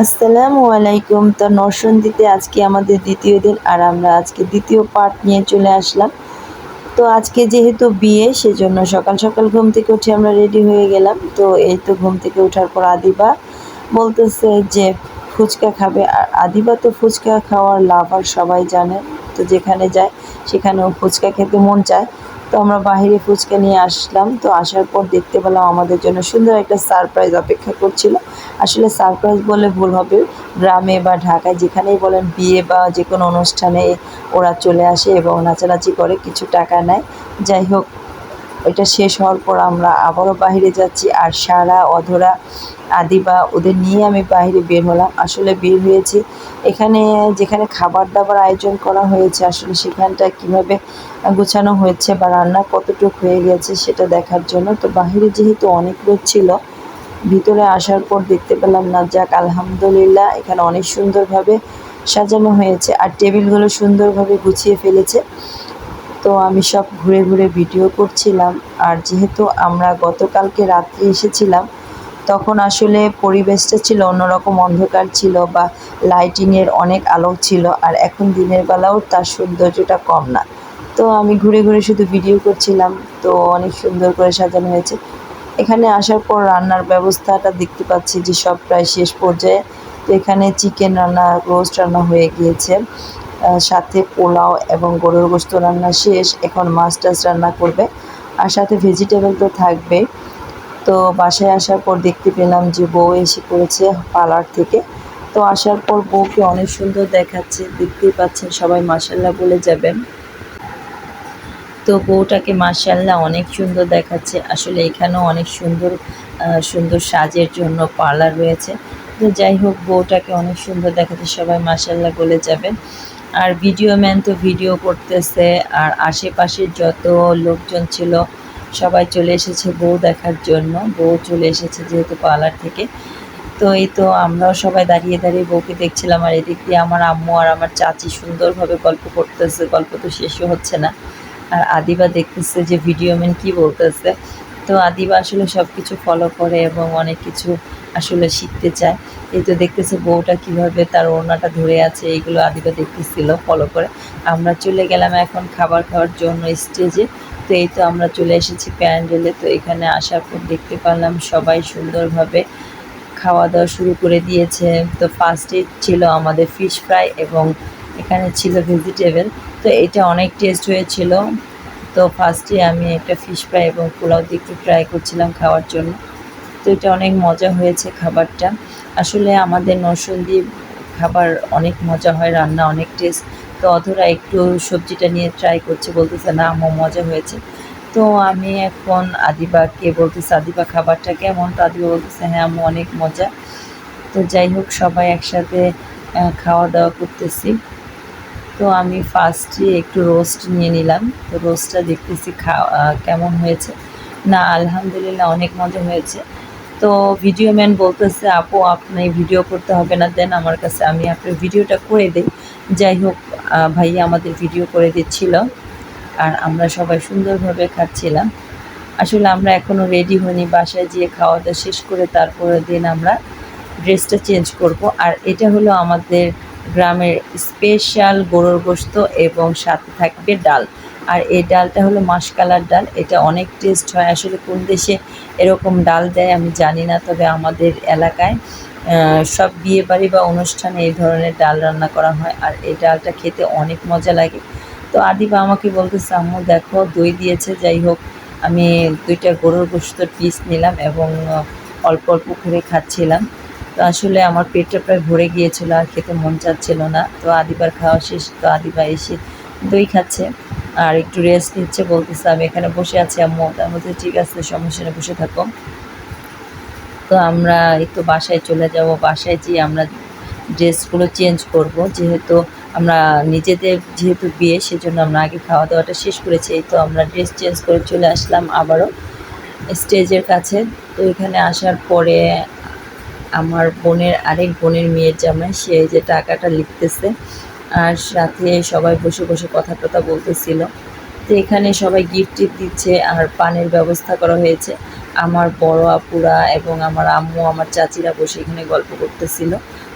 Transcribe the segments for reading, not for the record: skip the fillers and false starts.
আসসালামু আলাইকুম। তো নরসিংদীতে আজকে আমাদের দ্বিতীয় দিন, আর আমরা আজকে দ্বিতীয় পার্ট নিয়ে চলে আসলাম। তো আজকে যেহেতু বিয়ে, সেজন্য সকাল সকাল ঘুম থেকে উঠে আমরা রেডি হয়ে গেলাম। তো এই তো ঘুম থেকে ওঠার পর আদিবা বলতেছে যে ফুচকা খাবে, আর আদিবা তো ফুচকা খাওয়ার লাভার, সবাই জানে। তো যেখানে যায় সেখানেও ফুচকা খেতে মন চায়। তো আমরা বাহিরে ফুচকা নিয়ে আসলাম। তো আসার পর দেখতে পেলাম আমাদের জন্য সুন্দর একটা সারপ্রাইজ অপেক্ষা করছিল। আসলে সারপ্রাইজ বলে ভুল হবে, গ্রামে বা ঢাকায় যেখানেই বলেন বিয়ে বা যে কোনো অনুষ্ঠানে ওরা চলে আসে এবং নাচানাচি করে, কিছু টাকা নেয়। যাই হোক, এটা শেষ হওয়ার পর আমরা আবারও বাইরে যাচ্ছি, আর সারা অধরা আদিবা ওদের নিয়ে আমি বাইরে বের হলাম। আসলে বের হয়েছি এখানে, যেখানে খাবার দাবার আয়োজন করা হয়েছে, আসলে সেখানটা কিভাবে গোছানো হয়েছে বা রান্না কতটুকু হয়ে গেছে সেটা দেখার জন্য। তো বাইরে যেহেতু অনেক লোক ছিল, ভিতরে আসার পর দেখতে পেলাম না। যাক, আলহামদুলিল্লাহ, এখানে অনেক সুন্দরভাবে সাজানো হয়েছে আর টেবিলগুলো সুন্দরভাবে গুছিয়ে ফেলেছে। তো আমি সব ঘুরে ঘুরে ভিডিও করছিলাম। আর যেহেতু আমরা গতকালকে রাত্রে এসেছিলাম, তখন আসলে পরিবেশটা ছিল অন্যরকম, অন্ধকার ছিল বা লাইটিংয়ের অনেক আলো ছিল, আর এখন দিনের বেলাও তার সৌন্দর্যটা কম না। তো আমি ঘুরে ঘুরে শুধু ভিডিও করছিলাম। তো অনেক সুন্দর করে সাজানো হয়েছে। এখানে আসার পর রান্নার ব্যবস্থাটা দেখতে পাচ্ছি যে সব প্রায় শেষ পর্যায়ে। তো এখানে চিকেন রান্না, রোস্ট রান্না হয়ে গিয়েছে, সাথে পোলাও এবং গরুর গোশত রান্না শেষ। এখন মাছ টাছ রান্না করবে, আর সাথে ভেজিটেবল তো থাকবে। তো বাসায় আসার পর দেখতে পেলাম যে বউ এসে পড়েছে পার্লার থেকে। তো আসার পর বউকে অনেক সুন্দর দেখাচ্ছে, দেখতেই পাচ্ছেন, সবাই মাশাল্লাহ বলে যাবেন। তো বউটাকে মাশাআল্লাহ অনেক সুন্দর দেখাচ্ছে। আসলে এখানেও অনেক সুন্দর সুন্দর সাজের জন্য পার্লার রয়েছে। তো যাই হোক, বউটাকে অনেক সুন্দর দেখাচ্ছে, সবাই মাশাআল্লাহ বলে যাবেন। আর ভিডিও ম্যান তো ভিডিও করতেছে, আর আশেপাশের যত লোকজন ছিল সবাই চলে এসেছে বউ দেখার জন্য। বউ চলে এসেছে যেহেতু পার্লার থেকে। তো এই তো আমরাও সবাই দাঁড়িয়ে দাঁড়িয়ে বউকে দেখছিলাম, আর এদিক দিয়ে আমার আম্মু আর আমার চাচি সুন্দরভাবে গল্প করতেছে, গল্প তো শেষও হচ্ছে না। আর আদিবা দেখতেছে যে ভিডিও ম্যান কী বলতেছে। তো আদিবা আসলে সব কিছু ফলো করে এবং অনেক কিছু আসলে শিখতে চায়। এই তো দেখতেছে বউটা কিভাবে তার ওড়নাটা ধরে আছে, এইগুলো আদিবা দেখতেছিল ফলো করে। আমরা চলে গেলাম এখন খাবার খাওয়ার জন্য স্টেজে। তো এই তো আমরা চলে এসেছি প্যান্ডেলে। তো এখানে আসার পর দেখতে পেলাম সবাই সুন্দরভাবে খাওয়া দাওয়া শুরু করে দিয়েছে। তো ফার্স্টে ছিল আমাদের ফিশ ফ্রাই এবং এখানে ছিল ভেজিটেবল। তো এটা অনেক টেস্ট হয়েছিল। তো ফার্স্টে আমি একটা ফিশ ফ্রাই এবং পোলাও দিয়ে একটু ট্রাই করছিলাম খাওয়ার জন্য। তো এটা অনেক মজা হয়েছে খাবারটা। আসলে আমাদের নরসিংদী খাবার অনেক মজা হয়, রান্না অনেক টেস্ট। তো অধরা একটু সবজিটা নিয়ে ট্রাই করছে, বলতেছে না আম্মু মজা হয়েছে। তো আমি এখন আদিবাকে বলতেছি, আদিবা খাবারটা কেমন? তো আদিবা বলতেছে হ্যাঁ আম্মু অনেক মজা। তো যাই হোক, সবাই একসাথে খাওয়া দাওয়া করতেছি। তো আমি ফার্স্টে একটু রোস্ট নিয়ে নিলাম। তো রোস্টটা দেখতেছি কেমন হয়েছে। না, আলহামদুলিল্লাহ অনেক মজা হয়েছে। তো ভিডিও ম্যান বলতেছে আপু আপনি ভিডিও করতে হবে না, দেন আমার কাছে, আমি আপনার ভিডিওটা করে দিই। যাই হোক, ভাইয়া আমাদের ভিডিও করে দিচ্ছিল, আর আমরা সবাই সুন্দরভাবে খাচ্ছিলাম। আসলে আমরা এখনও রেডি হইনি, বাসায় যেয়ে খাওয়া দাওয়া শেষ করে তারপরের দিন আমরা ড্রেসটা চেঞ্জ করব। আর এটা হলো আমাদের গ্রামের স্পেশাল গরুর গোশত এবং সাথে থাকবে ডাল। আর এই ডালটা হলো মাসকালার ডাল, এটা অনেক টেস্ট হয়। আসলে কোন দেশে এরকম ডাল দেয় আমি জানি না, তবে আমাদের এলাকায় সব বিয়েবাড়ি বা অনুষ্ঠানে এই ধরনের ডাল রান্না করা হয়, আর এই ডালটা খেতে অনেক মজা লাগে। তো আদিবা আমাকে বলতেছে আম্মু দেখো দই দিয়েছে। যাই হোক, আমি 2টা গরুর গোশতের পিস নিলাম এবং অল্প অল্প করে খাচ্ছিলাম। তো আসলে আমার পেটটা প্রায় ভরে গিয়েছিল, আর খেতে মন চাচ্ছিল না। তো আদিবার খাওয়া শেষ। তো আদিবা এসে দই খাচ্ছে আর একটু রেস্ট নিচ্ছে, বলতেছে আমি এখানে বসে আছি আম্মু। তার মধ্যে ঠিক আছে, সমস্যা নেই, বসে থাকো। তো আমরা একটু বাসায় চলে যাব। বাসায় যেয়ে আমরা ড্রেসগুলো চেঞ্জ করব, যেহেতু আমরা নিজেদের যেহেতু বিয়ে, সেজন্য আমরা আগে খাওয়া দাওয়াটা শেষ করেছি। এই তো আমরা ড্রেস চেঞ্জ করে চলে আসলাম আবারও স্টেজের কাছে। তো এখানে আসার পরে আমার আরেক বোনের মেয়ের জামাই, সে যে টাকাটা লিখতেছে, আর সাথে সবাই বসে বসে কথা টথা বলতেছিল। তো এখানে সবাই গিফট টিফট দিচ্ছে, আর পানের ব্যবস্থা করা হয়েছে। আমার বড় আপুরা এবং আমার আম্মু, আমার চাচিরা বসে এখানে গল্প করতেছিল।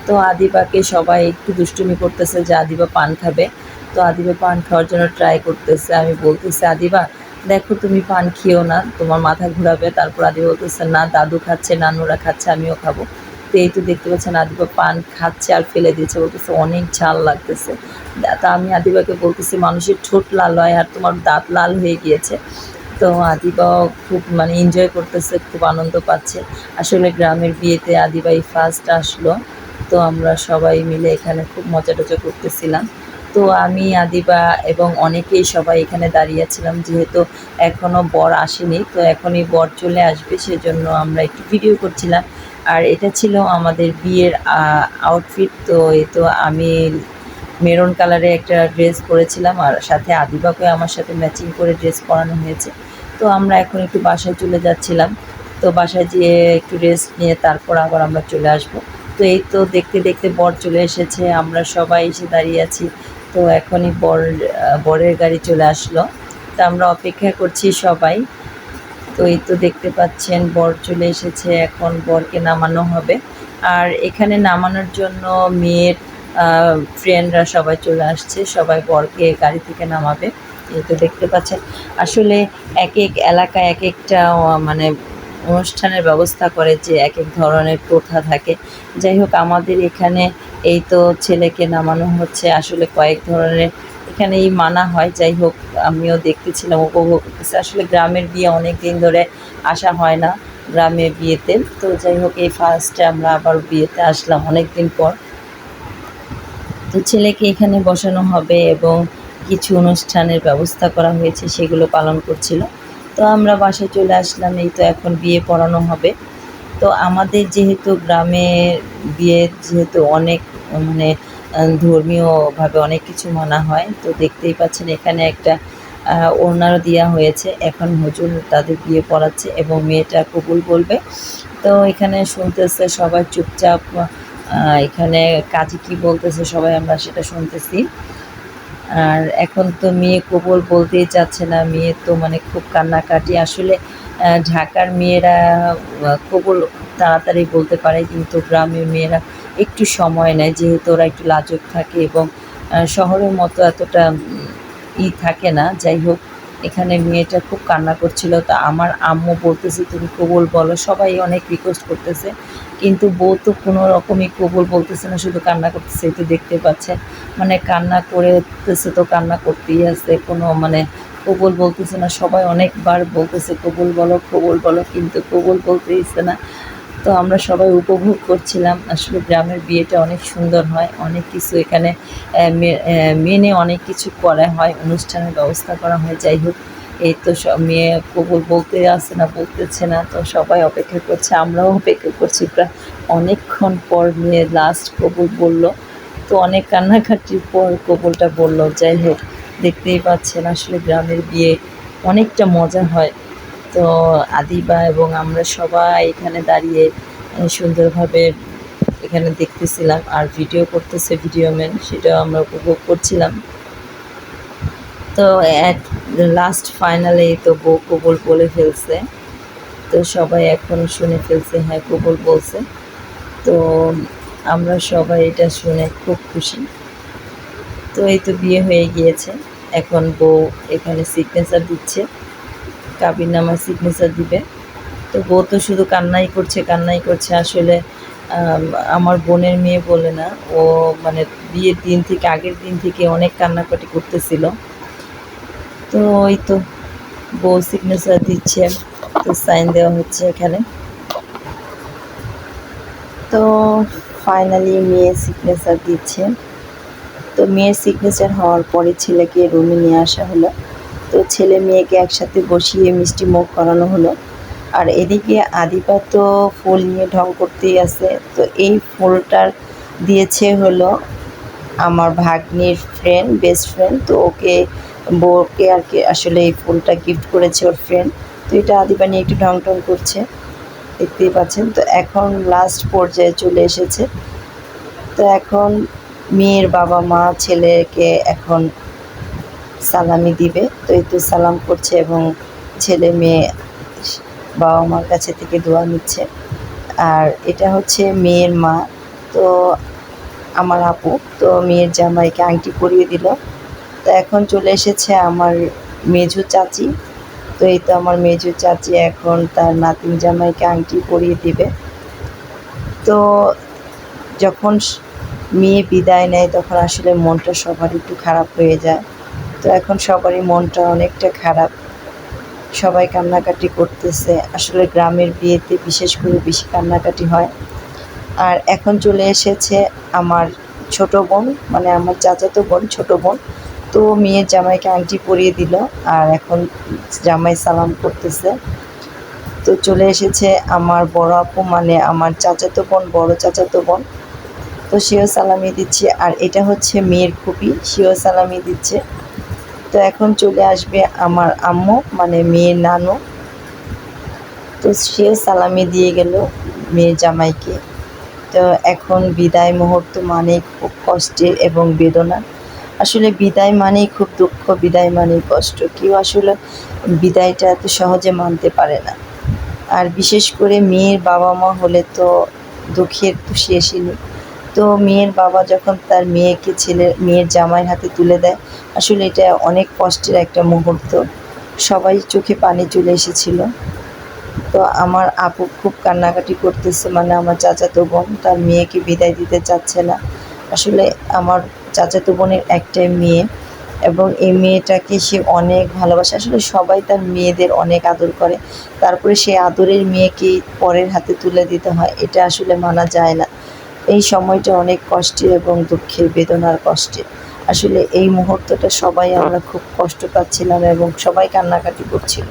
তো আদিবাকে সবাই একটু দুষ্টুমি করতেছে যে আদিবা পান খাবে। তো আদিবা পান খাওয়ার জন্য ট্রাই করতেছে। আমি বলতেছি, আদিবা দেখো তুমি পান খেও না, তোমার মাথা ঘুরাবে। তারপর আদিবা বলতেছে, না দাদু খাচ্ছে, নানুরা খাচ্ছে, আমিও খাবো। তো এই তো দেখতে পাচ্ছেন আদিবা পান খাচ্ছে আর ফেলে দিয়েছে, বলতেছে অনেক ঝাল লাগতেছে। তা আমি আদিবাকে বলতেছি, মানুষের ঠোঁট লাল হয় আর তোমার দাঁত লাল হয়ে গিয়েছে। তো আদিবাও খুব মানে এনজয় করতেছে, খুব আনন্দ পাচ্ছে। আসলে গ্রামের বিয়েতে আদিবাই ফার্স্ট আসলো। তো আমরা সবাই মিলে এখানে খুব মজা টজা করতেছিলাম। তো আমি আদিবা এবং অনেকেই সবাই এখানে দাঁড়িয়েছিলাম, যেহেতু এখনও বর আসেনি, তো এখনই বর চলে আসবে, সেজন্য আমরা একটু ভিডিও করছিলাম। আর এটা ছিল আমাদের বিয়ের আউটফিট। তো এই তো আমি মেরুন কালারে একটা ড্রেস পরেছিলাম আর সাথে আদিবাকে আমার সাথে ম্যাচিং করে ড্রেস পরানো হয়েছে। তো আমরা এখন একটু বাসায় চলে যাচ্ছিলাম। তো বাসায় যেয়ে একটু রেস্ট নিয়ে তারপর আবার আমরা চলে আসব। তো এই তো দেখতে দেখতে বর চলে এসেছে, আমরা সবাই এসে দাঁড়িয়ে আছি। তো এখনই বরের গাড়ি চলে আসলো। তো আমরা অপেক্ষা করছি সবাই। তো এই তো দেখতে পাচ্ছেন বর চলে এসেছে, এখন বরকে নামানো হবে। আর এখানে নামানোর জন্য মেয়ের ফ্রেন্ডরা সবাই চলে আসছে, সবাই বরকে গাড়ি থেকে নামাবে। এই তো দেখতে পাচ্ছেন আসলে এক এক এলাকায় এক একটা মানে অনুষ্ঠানের ব্যবস্থা করে, যে এক এক ধরনের প্রথা থাকে। যাই হোক আমাদের এখানে এই তো ছেলেকে নামানো হচ্ছে, আসলে কয়েক ধরনের এখানেই মানা হয়। যাই হোক আমিও দেখতেছিলাম, উপভোগ করতেছি। আসলে গ্রামের বিয়ে অনেক দিন ধরে আসা হয় না, গ্রামের বিয়েতে। তো যাই হোক এই ফার্স্টে আমরা আবার বিয়েতে আসলাম অনেক দিন পর। তো ছেলেকে এখানে বসানো হবে এবং কিছু অনুষ্ঠানের ব্যবস্থা করা হয়েছে, সেগুলো পালন করছিল। তো আমরা বাসায় চলে আসলাম, এই তো এখন বিয়ে পড়ানো হবে। তো আমাদের যেহেতু গ্রামে বিয়ে যেহেতু অনেক মানে ধর্মীয়ভাবে অনেক কিছু মানা হয়। তো দেখতেই পাচ্ছেন এখানে একটা ওড়নাও দেওয়া হয়েছে, এখন হুজুর তাদের বিয়ে পড়াচ্ছে এবং মেয়েটা কবুল বলবে। তো এখানে শুনতেছে সবাই চুপচাপ, এখানে কাজী কি বলতেছে সবাই আমরা সেটা শুনতেছি। আর এখন তো মেয়ে কবুল বলতেই চাচ্ছে না, মেয়ে তো মানে খুব কান্নাকাটি। আসলে ঢাকার মেয়েরা কবুল তাড়াতাড়ি বলতে পারে, কিন্তু গ্রামের মেয়েরা একটু সময় নেয়, যেহেতু ওরা একটু লাজুক থাকে এবং শহরের মতো এতটা থাকে না। যাই হোক এখানে মেয়েটা খুব কান্না করছিল। তা আমার আম্মু বলতেছে তুমি কবুল বলো, সবাই অনেক রিকোয়েস্ট করতেছে, কিন্তু বউ তো কোনো রকমই কবুল বলতেছে না, শুধু কান্না করতেছে। এই তো দেখতে পাচ্ছেন মানে কান্না করতেছে, তো কান্না করতেই আছে, কোনো মানে কবুল বলতেছে না। সবাই অনেকবার বলতেছে কবুল বলো, কবুল বলো, কিন্তু কবুল বলতেইছে না। তো আমরা সবাই উপভোগ করছিলাম। আসলে গ্রামের বিয়েটা অনেক সুন্দর হয়, অনেক কিছু এখানে মেনে অনেক কিছু করা হয়, অনুষ্ঠানের ব্যবস্থা করা হয়। যাই হোক এই তো সব মেয়ে কবুল বলতে আসছে না, বলতেছে না, তো সবাই অপেক্ষা করছে, আমরাও অপেক্ষা করছি। প্রায় অনেকক্ষণ পর মেয়ে লাস্ট কবুল বলল। তো অনেক কান্নাকাটির পর কবুলটা বলল। যাই হোক দেখতেই পাচ্ছেন আসলে গ্রামের বিয়ে অনেকটা মজা হয়। তো আদিবা এবং আমরা সবাই এখানে দাঁড়িয়ে সুন্দরভাবে এখানে দেখতেছিলাম, আর ভিডিও করতেছে ভিডিও ম্যান, সেটাও আমরা উপভোগ করছিলাম। তো এক লাস্ট ফাইনালে তো বউ কবুল বলে ফেলছে। তো সবাই এখন শুনে ফেলছে, হ্যাঁ কবুল বলছে। তো আমরা সবাই এটা শুনে খুব খুশি। তো এই তো বিয়ে হয়ে গিয়েছে, এখন বউ এখানে সিগনেচার দিচ্ছে, কাবিননামায় সিগনেচার দিবে। তো বউ তো শুধু কান্নাই করছে, কান্নাই করছে। আসলে আমার বোনের মেয়ে বলে না, ও মানে বিয়ের দিন থেকে আগের দিন থেকে অনেক কান্নাকাটি করতেছিল। তো ওই তো বউ সিগনেচার দিচ্ছে, তো সাইন দেওয়া হচ্ছে এখানে। তো ফাইনালি মেয়ে সিগনেচার দিচ্ছে। তো মেয়ের সিগনেচার হওয়ার পরে ছেলেকে রুমে নিয়ে আসা হলো। তো ছেলে মেয়েকে একসাথে বসিয়ে মিষ্টি মুখ করানো হলো। আর এদিকে আদিবা তো ফুল নিয়ে ঢং করতেই আছে। তো এই ফুলটার দিয়েছে হলো আমার ভাগ্নির ফ্রেন্ড, বেস্ট ফ্রেন্ড। তো বউকে আর কি আসলে এই ফুলটা গিফট করেছে ওর ফ্রেন্ড। তো এটা আদিবা নিয়ে একটু ঢং ঢং করছে, দেখতেই পাচ্ছেন। তো এখন লাস্ট পর্যায়ে চলে এসেছে। তো এখন মেয়ের বাবা মা ছেলেকে এখন সালামি দিবে। তো এই তো সালাম করছে এবং ছেলে মেয়ে বাবা মার কাছে থেকে দোয়া নিচ্ছে। আর এটা হচ্ছে মেয়ের মা। তো আমার আপু তো মেয়ের জামাইকে আংটি পরিয়ে দিল। তো এখন চলে এসেছে আমার মেজো চাচি। তো এই তো আমার মেজো চাচি এখন তার নাতিন জামাইকে আংটি পরিয়ে দিবে। তো যখন মেয়ে বিদায় নেয় তখন আসলে মনটা সবার একটু খারাপ হয়ে যায়। তো এখন সবারই মনটা অনেকটা খারাপ, সবাই কান্নাকাটি করতেছে। আসলে গ্রামের বিয়েতে বিশেষ করে বেশি কান্নাকাটি হয়। আর এখন চলে এসেছে আমার ছোট বোন, মানে আমার চাচাতো বোন, ছোট বোন। তো মেয়ের জামাইকে আংটি পরিয়ে দিল আর এখন জামাই সালাম করতেছে। তো চলে এসেছে আমার বড় আপু, মানে আমার চাচাতো বোন, বড় চাচাতো বোন। তো সেও সালামি দিচ্ছে, আর এটা হচ্ছে মেয়ের ফুপি, সেও সালামি দিচ্ছে। তো এখন চলে আসবে আমার আম্মু, মানে মেয়ের নানু। তো সেও সালামি দিয়ে গেল মেয়ের জামাইকে। তো এখন বিদায় মুহূর্ত মানে খুব কষ্টের এবং বেদনা। আসলে বিদায় মানেই খুব দুঃখ, বিদায় মানেই কষ্ট। কেউ আসলে বিদায়টা এত সহজে মানতে পারে না। আর বিশেষ করে মেয়ের বাবা মা হলে তো দুঃখের তো শেষই নেই। তো মেয়ের বাবা যখন তার মেয়েকে মেয়ের জামাইয়ের হাতে তুলে দেয়, আসলে এটা অনেক কষ্টের একটা মুহূর্ত। সবাই চোখে পানি চলে এসেছিল। তো আমার আপু খুব কান্নাকাটি করতেছে, মানে আমার চাচাতো বোন তার মেয়েকে বিদায় দিতে চাচ্ছে না। আসলে আমার চাচাতো বোনের একটাই মেয়ে এবং এই মেয়েটাকে সে অনেক ভালোবাসে। আসলে সবাই তার মেয়েদের অনেক আদর করে, তারপরে সেই আদরের মেয়েকেই পরের হাতে তুলে দিতে হয়, এটা আসলে মানা যায় না। এই সময়টা অনেক কষ্টের এবং দুঃখের, বেদনার কষ্টের। আসলে এই মুহূর্তটা সবাই আমরা খুব কষ্ট পাচ্ছিলাম এবং সবাই কান্নাকাটি করছিল।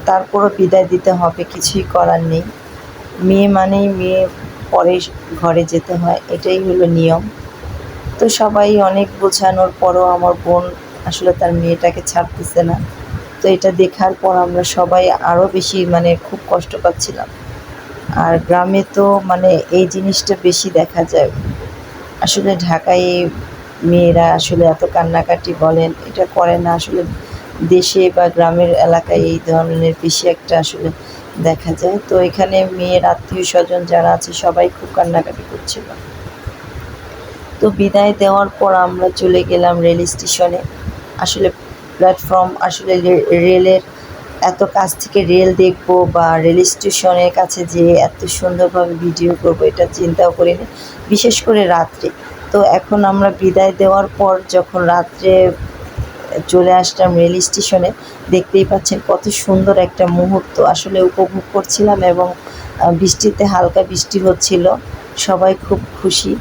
তারপরও বিদায় দিতে হবে, কিছুই করার নেই। মেয়ে মানেই মেয়ে পরে ঘরে যেতে হয়, এটাই হলো নিয়ম। তো সবাই অনেক বোঝানোর পরও আমার বোন আসলে তার মেয়েটাকে ছাড়তেছে না। তো এটা দেখার পর আমরা সবাই আরও বেশি মানে খুব কষ্ট পাচ্ছিলাম। আর গ্রামে তো মানে এই জিনিসটা বেশি দেখা যায়। আসলে ঢাকায় মেয়েরা আসলে এত কান্নাকাটি বলেন এটা করে না। আসলে দেশে বা গ্রামের এলাকায় এই ধরনের বেশি একটা আসলে দেখা যায়। তো এখানে মেয়ের আত্মীয় স্বজন যারা আছে সবাই খুব কান্নাকাটি করছিল। তো বিদায় দেওয়ার পর আমরা চলে গেলাম রেল স্টেশনে। আসলে প্ল্যাটফর্ম, আসলে রেলের এত কাছ থেকে রেল দেখবো বা রেল স্টেশনের কাছে যেয়ে এত সুন্দরভাবে ভিডিও করবো এটা চিন্তাও করিনি, বিশেষ করে রাত্রে। তো এখন আমরা বিদায় দেওয়ার পর যখন রাত্রে চলে আসলাম রেল স্টেশনে, দেখতেই পাচ্ছেন কত সুন্দর একটা মুহূর্ত আসলে উপভোগ করছিলাম এবং বৃষ্টিতে হালকা বৃষ্টি হচ্ছিল, সবাই খুব খুশি।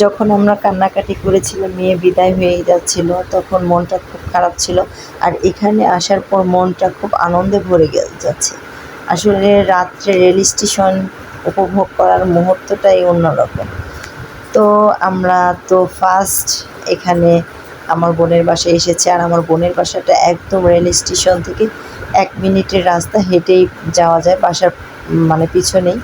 যখন আমরা কান্নাকাটি করেছিলাম মেয়ে বিদায় হয়ে যাচ্ছিল তখন মনটা খুব খারাপ ছিল, আর এখানে আসার পর মনটা খুব আনন্দে ভরে যাচ্ছে। আসলে রাত্রে রেল স্টেশন উপভোগ করার মুহূর্তটাই অন্যরকম। তো আমরা তো ফার্স্ট এখানে আমার বোনের বাসায় এসেছি, আর আমার বোনের বাসাটা একদম রেল স্টেশন থেকে 1 মিনিটের রাস্তা, হেঁটেই যাওয়া যায় বাসার মানে পিছনেই।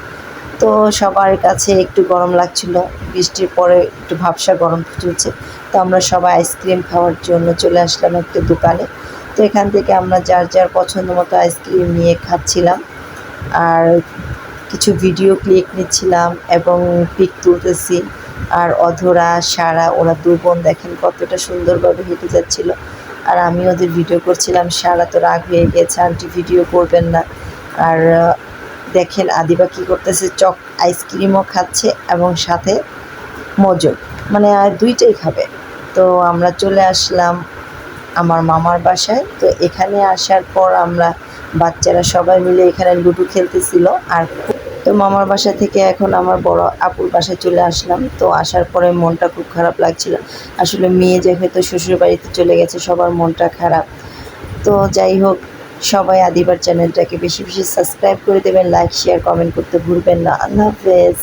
তো সবার কাছে একটু গরম লাগছিল, বৃষ্টির পরে একটু ভাবসা গরম চলছে। তো আমরা সবাই আইসক্রিম খাওয়ার জন্য চলে আসলাম একটা দোকানে। তো এখান থেকে আমরা যার যার পছন্দ মতো আইসক্রিম নিয়ে খাচ্ছিলাম আর কিছু ভিডিও ক্লিপ নিচ্ছিলাম এবং পিক তুলতেছি। আর অধরা, সারা, ওরা 2 বোন দেখেন কতটা সুন্দরভাবে হেঁটে যাচ্ছিল, আর আমি ওদের ভিডিও করছিলাম। সারা তো রাগ হয়ে গিয়েছে, আন্টি ভিডিও করবেন না। আর দেখেন আদিবা কী করতেছে, আইসক্রিমও খাচ্ছে এবং সাথে মজো, মানে দুইটাই খাবে। তো আমরা চলে আসলাম আমার মামার বাসায়। তো এখানে আসার পর আমরা বাচ্চারা সবাই মিলে এখানে লুডো খেলতেছিল। আর তো মামার বাসা থেকে এখন আমার বড় আপুর বাসায় চলে আসলাম। তো আসার পরে মনটা খুব খারাপ লাগছিল। আসলে মেয়ে যেহেতু শ্বশুর বাড়িতে চলে গেছে, সবার মনটা খারাপ। তো যাই হোক, সবাই আদিবার চ্যানেলটাকে বেশি বেশি সাবস্ক্রাইব করে দেবেন, লাইক শেয়ার কমেন্ট করতে ভুলবেন না। আল্লাহ হাফেজ।